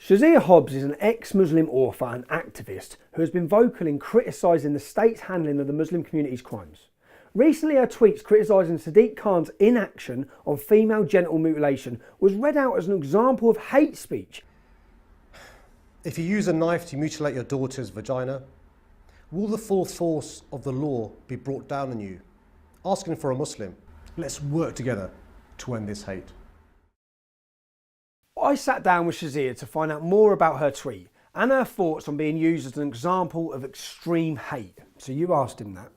Shazia Hobbs is an ex-Muslim author and activist who has been vocal in criticising the state's handling of the Muslim community's crimes. Recently, her tweets criticising Sadiq Khan's inaction on female genital mutilation was read out as an example of hate speech. If you use a knife to mutilate your daughter's vagina, will the full force of the law be brought down on you? Asking for a Muslim. Let's work together to end this hate. I sat down with Shazia to find out more about her tweet and her thoughts on being used as an example of extreme hate. So you asked him that,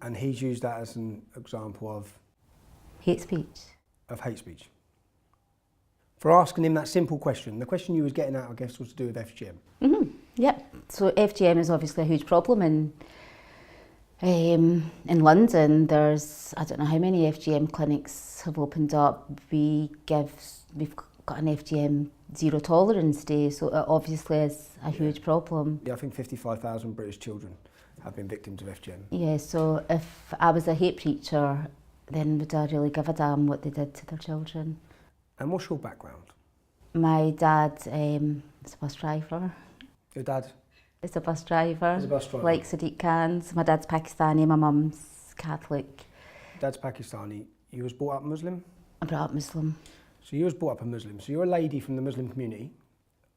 and he's used that as an example of hate speech. Of hate speech. For asking him that simple question. The question you was getting at, I guess, was to do with FGM. Yep. So FGM is obviously a huge problem in London. There's, I don't know how many FGM clinics have opened up. We've got an FGM zero tolerance day, so it obviously is a huge problem. Yeah, I think 55,000 British children have been victims of FGM. Yeah, so if I was a hate preacher, then would I really give a damn what they did to their children? And what's your background? My dad is a bus driver. Your dad? Is a bus driver. Is a bus driver. Like Sadiq Khan's. My dad's Pakistani, my mum's Catholic. Dad's Pakistani. You was brought up Muslim? I brought up Muslim. So you was brought up a Muslim. So you're a lady from the Muslim community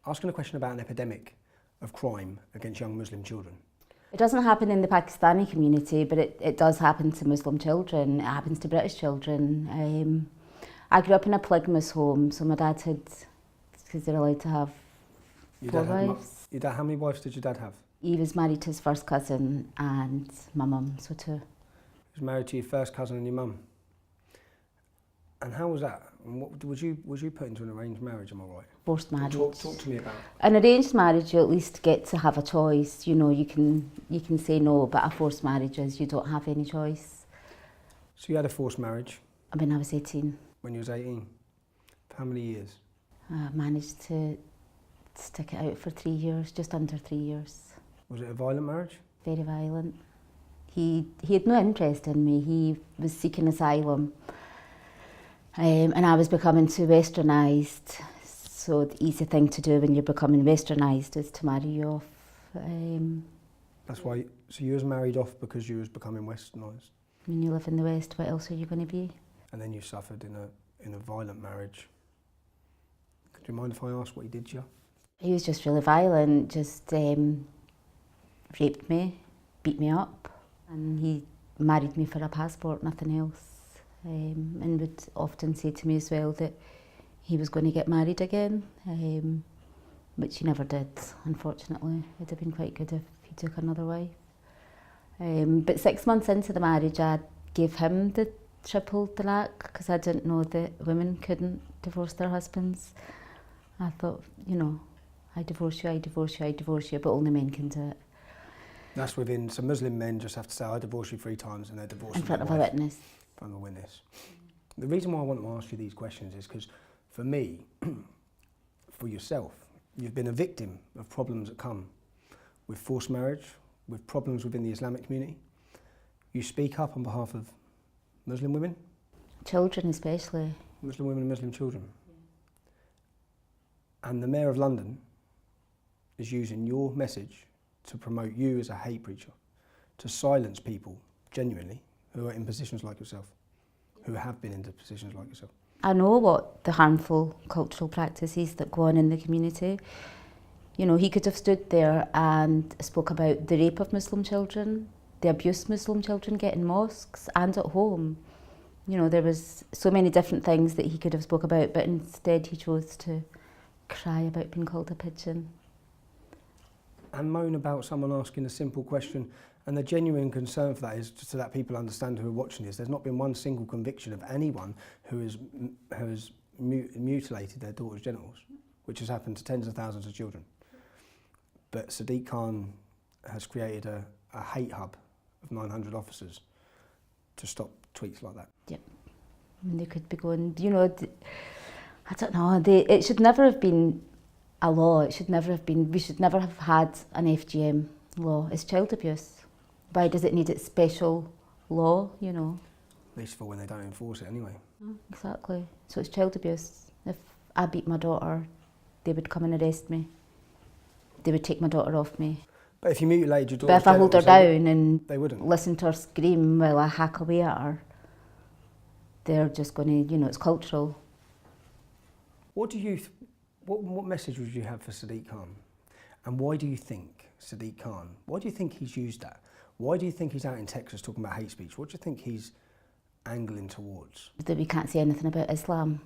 asking a question about an epidemic of crime against young Muslim children. It doesn't happen in the Pakistani community, but it does happen to Muslim children. It happens to British children. I grew up in a polygamous home, so my dad had, because they're allowed to have four wives. Your dad, how many wives did your dad have? He was married to his first cousin and my mum, so two. He was married to your first cousin and your mum. And how was that? And what was you put into an arranged marriage? Am I right? Forced marriage. Talk to me about it. An arranged marriage, you at least get to have a choice. You know, you can say no, but a forced marriage is you don't have any choice. So you had a forced marriage? When I was 18. When you was 18? For how many years? I managed to stick it out for 3 years, just under 3 years. Was it a violent marriage? Very violent. He had no interest in me. He was seeking asylum. And I was becoming too westernised. So the easy thing to do when you're becoming westernised is to marry you off. That's why, so you was married off because you was becoming westernised? When you live in the West, what else are you going to be? And then you suffered in a violent marriage. Could you mind if I ask what he did to you? He was just really violent, just raped me, beat me up, and he married me for a passport, nothing else. And would often say to me as well that he was going to get married again, which he never did, unfortunately. It would have been quite good if he took another wife. But 6 months into the marriage, I gave him the triple talaq because I didn't know that women couldn't divorce their husbands. I thought, you know, I divorce you, I divorce you, I divorce you, but only men can do it. That's within, so Muslim men just have to say, I divorce you 3 times and they're divorced. In front of a witness. In front of a witness. The reason why I want to ask you these questions is because for me, for yourself, you've been a victim of problems that come with forced marriage, with problems within the Islamic community. You speak up on behalf of Muslim women? Children especially. Muslim women and Muslim children. Yeah. And the Mayor of London is using your message to promote you as a hate preacher, to silence people, genuinely, who are in positions like yourself, who have been in positions like yourself. I know what the harmful cultural practices that go on in the community. You know, he could have stood there and spoke about the rape of Muslim children, the abuse Muslim children get in mosques and at home. You know, there was so many different things that he could have spoke about, but instead he chose to cry about being called a pigeon. And moan about someone asking a simple question, and the genuine concern for that is so that people understand who are watching this. There's not been one single conviction of anyone who has mutilated their daughter's genitals, which has happened to tens of thousands of children. But Sadiq Khan has created a hate hub of 900 officers to stop tweets like that. Yep. And they could be going, you know, I don't know, it should never have been a law. It should never have been, we should never have had an FGM law. It's child abuse. Why does it need its special law, you know? At least for when they don't enforce it anyway. Exactly. So it's child abuse. If I beat my daughter, they would come and arrest me. They would take my daughter off me. But if you mutilated your daughter, But if I hold her down and they wouldn't. listen to her scream while I hack away at her, they're just going to, it's cultural. What what message would you have for Sadiq Khan? And why do you think Sadiq Khan, why do you think he's used that? Why do you think he's out in Texas talking about hate speech? What do you think he's angling towards? That we can't say anything about Islam.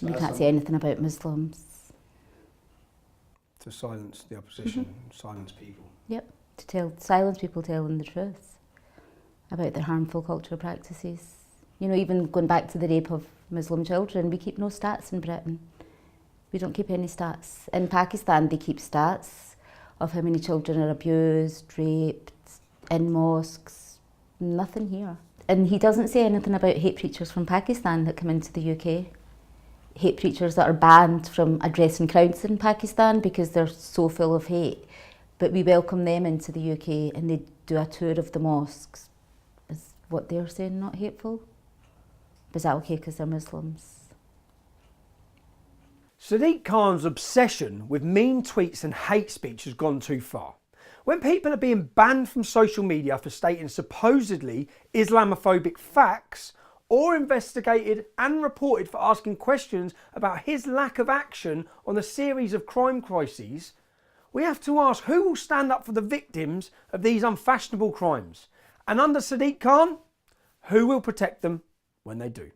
We can't say anything about Muslims. To silence the opposition, silence people. Yep, to silence people telling the truth about their harmful cultural practices. Even going back to the rape of Muslim children, we keep no stats in Britain. We don't keep any stats. In Pakistan, they keep stats of how many children are abused, raped, in mosques. Nothing here. And he doesn't say anything about hate preachers from Pakistan that come into the UK. Hate preachers that are banned from addressing crowds in Pakistan because they're so full of hate. But we welcome them into the UK and they do a tour of the mosques. Is what they're saying not hateful? Is that okay because they're Muslims? Sadiq Khan's obsession with mean tweets and hate speech has gone too far. When people are being banned from social media for stating supposedly Islamophobic facts, or investigated and reported for asking questions about his lack of action on a series of crime crises, we have to ask who will stand up for the victims of these unfashionable crimes? And under Sadiq Khan, who will protect them when they do?